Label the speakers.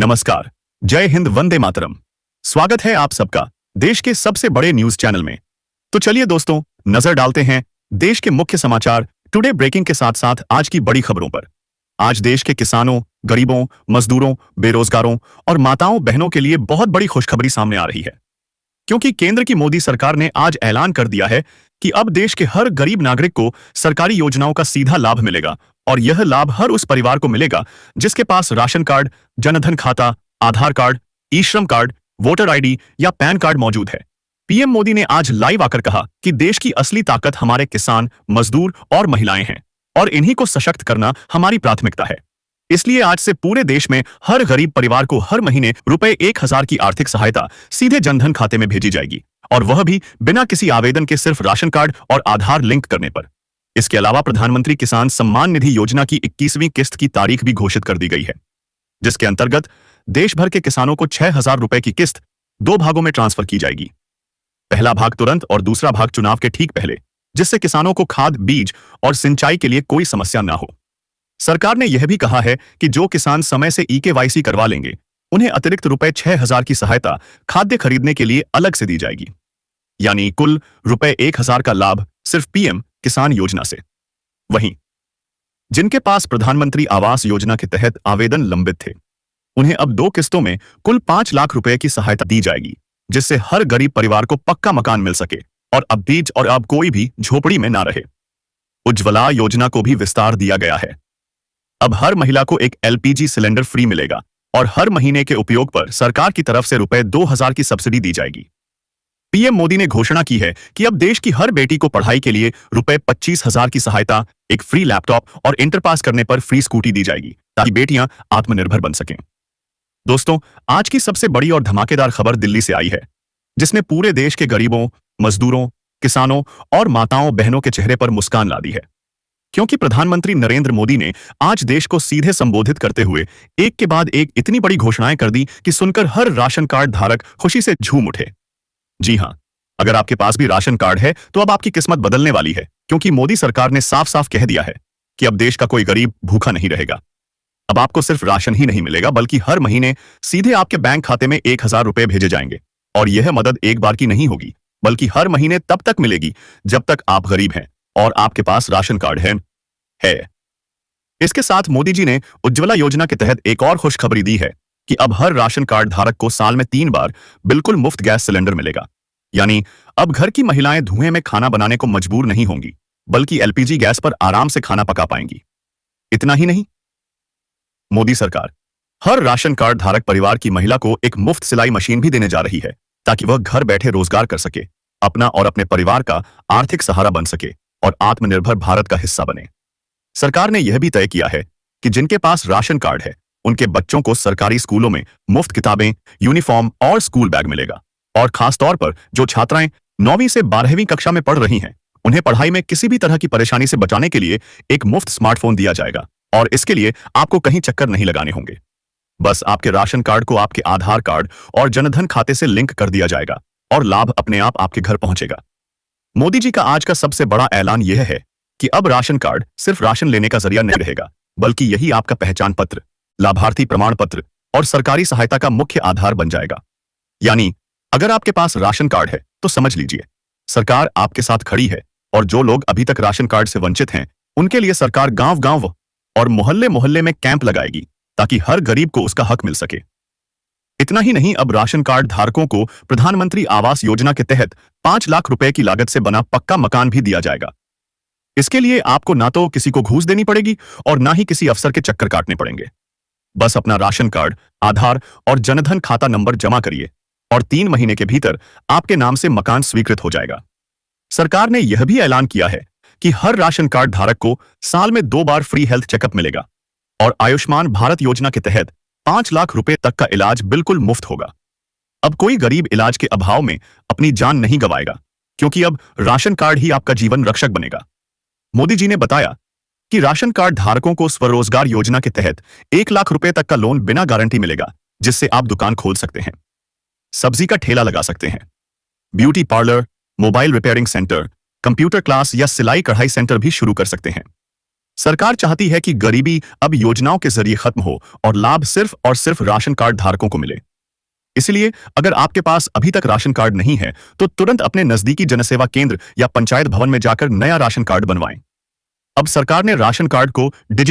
Speaker 1: नमस्कार। जय हिंद, वंदे मातरम। स्वागत है आप सबका देश के सबसे बड़े न्यूज चैनल में। तो चलिए दोस्तों, नजर डालते हैं देश के मुख्य समाचार टुडे ब्रेकिंग के साथ साथ आज की बड़ी खबरों पर। आज देश के किसानों, गरीबों, मजदूरों, बेरोजगारों और माताओं बहनों के लिए बहुत बड़ी खुशखबरी सामने आ रही है, क्योंकि केंद्र की मोदी सरकार ने आज ऐलान कर दिया है कि अब देश के हर गरीब नागरिक को सरकारी योजनाओं का सीधा लाभ मिलेगा। और यह लाभ हर उस परिवार को मिलेगा जिसके पास राशन कार्ड, जनधन खाता, आधार कार्ड, ई श्रम कार्ड, वोटर आईडी या पैन कार्ड मौजूद है। पीएम मोदी ने आज लाइव आकर कहा कि देश की असली ताकत हमारे किसान, मजदूर और महिलाएं हैं और इन्हीं को सशक्त करना हमारी प्राथमिकता है। इसलिए आज से पूरे देश में हर गरीब परिवार को हर महीने रुपए 1000 की आर्थिक सहायता सीधे जनधन खाते में भेजी जाएगी, और वह भी बिना किसी आवेदन के, सिर्फ राशन कार्ड और आधार लिंक करने पर। इसके अलावा प्रधानमंत्री किसान सम्मान निधि योजना की 21वीं किस्त की तारीख भी घोषित कर दी गई है, जिसके अंतर्गत देश भर के किसानों को 6000 रुपए की किस्त 2 भागों में ट्रांसफर की जाएगी। पहला भाग तुरंत और दूसरा भाग चुनाव के ठीक पहले, जिससे किसानों को खाद, बीज और सिंचाई के लिए कोई समस्या न हो। सरकार ने यह भी कहा है कि जो किसान समय से eKYC करवा लेंगे, उन्हें अतिरिक्त रुपए 6000 की सहायता खाद्य खरीदने के लिए अलग से दी जाएगी। यानी कुल रुपए 1000 का लाभ सिर्फ पीएम किसान योजना से। वहीं जिनके पास प्रधानमंत्री आवास योजना के तहत आवेदन लंबित थे, उन्हें अब 2 किस्तों में कुल 5 लाख रुपए की सहायता दी जाएगी, जिससे हर गरीब परिवार को पक्का मकान मिल सके और अब कोई भी झोपड़ी में ना रहे। उज्ज्वला योजना को भी विस्तार दिया गया है। अब हर महिला को एक LPG सिलेंडर फ्री मिलेगा और हर महीने के उपयोग पर सरकार की तरफ से रुपए 2000 की सब्सिडी दी जाएगी। पीएम मोदी ने घोषणा की है कि अब देश की हर बेटी को पढ़ाई के लिए रुपए 25,000 की सहायता, एक फ्री लैपटॉप और इंटर पास करने पर फ्री स्कूटी दी जाएगी, ताकि बेटियां आत्मनिर्भर बन सकें। दोस्तों, आज की सबसे बड़ी और धमाकेदार खबर दिल्ली से आई है, जिसने पूरे देश के गरीबों, मजदूरों, किसानों और माताओं बहनों के चेहरे पर मुस्कान ला दी है, क्योंकि प्रधानमंत्री नरेंद्र मोदी ने आज देश को सीधे संबोधित करते हुए एक के बाद एक इतनी बड़ी घोषणाएं कर दी कि सुनकर हर राशन कार्ड धारक खुशी से झूम उठे। जी हां, अगर आपके पास भी राशन कार्ड है तो अब आपकी किस्मत बदलने वाली है, क्योंकि मोदी सरकार ने साफ साफ कह दिया है कि अब देश का कोई गरीब भूखा नहीं रहेगा। अब आपको सिर्फ राशन ही नहीं मिलेगा, बल्कि हर महीने सीधे आपके बैंक खाते में 1000 रुपए भेजे जाएंगे। और यह मदद एक बार की नहीं होगी, बल्कि हर महीने तब तक मिलेगी जब तक आप गरीब हैं और आपके पास राशन कार्ड है। इसके साथ मोदी जी ने उज्ज्वला योजना के तहत एक और खुशखबरी दी है कि अब हर राशन कार्ड धारक को साल में 3 बार बिल्कुल मुफ्त गैस सिलेंडर मिलेगा। यानी अब घर की महिलाएं धुएं में खाना बनाने को मजबूर नहीं होंगी, बल्कि LPG गैस पर आराम से खाना पका पाएंगी। इतना ही नहीं, मोदी सरकार हर राशन कार्ड धारक परिवार की महिला को एक मुफ्त सिलाई मशीन भी देने जा रही है, ताकि वह घर बैठे रोजगार कर सके, अपना और अपने परिवार का आर्थिक सहारा बन सके और आत्मनिर्भर भारत का हिस्सा बने। सरकार ने यह भी तय किया है कि जिनके पास राशन कार्ड है, उनके बच्चों को सरकारी स्कूलों में मुफ्त किताबें, यूनिफॉर्म और स्कूल बैग मिलेगा। और खास तौर पर जो छात्राएं 9वीं से 12वीं कक्षा में पढ़ रही हैं, उन्हें पढ़ाई में किसी भी तरह की परेशानी से बचाने के लिए एक मुफ्त स्मार्टफोन दिया जाएगा। और इसके लिए आपको कहीं चक्कर नहीं लगाने होंगे। बस आपके राशन कार्ड को आपके आधार कार्ड और जनधन खाते से लिंक कर दिया जाएगा और लाभ अपने आप आपके घर पहुंचेगा। मोदी जी का आज का सबसे बड़ा ऐलान यह है कि अब राशन कार्ड सिर्फ राशन लेने का जरिया नहीं रहेगा, बल्कि यही आपका पहचान पत्र, लाभार्थी प्रमाण पत्र और सरकारी सहायता का मुख्य आधार बन जाएगा। यानी अगर आपके पास राशन कार्ड है तो समझ लीजिए, सरकार आपके साथ खड़ी है। और जो लोग अभी तक राशन कार्ड से वंचित हैं, उनके लिए सरकार गांव-गांव और मोहल्ले-मोहल्ले में कैंप लगाएगी, ताकि हर गरीब को उसका हक मिल सके। इतना ही नहीं, अब राशन कार्ड धारकों को प्रधानमंत्री आवास योजना के तहत 5 लाख रुपए की लागत से बना पक्का मकान भी दिया जाएगा। इसके लिए आपको ना तो किसी को घूस देनी पड़ेगी और ना ही किसी अफसर के चक्कर काटने पड़ेंगे। बस अपना राशन कार्ड, आधार और जनधन खाता नंबर जमा करिए और 3 महीने के भीतर आपके नाम से मकान स्वीकृत हो जाएगा। सरकार ने यह भी ऐलान किया है कि हर राशन कार्ड धारक को साल में 2 बार फ्री हेल्थ चेकअप मिलेगा और आयुष्मान भारत योजना के तहत 5 लाख रुपए तक का इलाज बिल्कुल मुफ्त होगा। अब कोई गरीब इलाज के अभाव में अपनी जान नहीं गंवाएगा, क्योंकि अब राशन कार्ड ही आपका जीवन रक्षक बनेगा। मोदी जी ने बताया कि राशन कार्ड धारकों को स्वरोजगार योजना के तहत 1 लाख रुपए तक का लोन बिना गारंटी मिलेगा, जिससे आप दुकान खोल सकते हैं, सब्जी का ठेला लगा सकते हैं, beauty parlour, mobile repairing centre, computer class या सिलाई कढ़ाई सेंटर भी शुरू कर सकते हैं। सरकार चाहती है कि गरीबी अब योजनाओं के जरिए खत्म हो और लाभ सिर्फ और सिर्फ राशन कार्ड धारकों को मिले। इसलिए अगर आपके पास अभी तक राशन कार्ड नहीं है तो तुरंत अपने नजदीकी जनसेवा केंद्र या पंचायत भवन में जाकर नया राशन कार्ड बनवाएं। अब सरकार ने राशन कार्ड को डिजिटल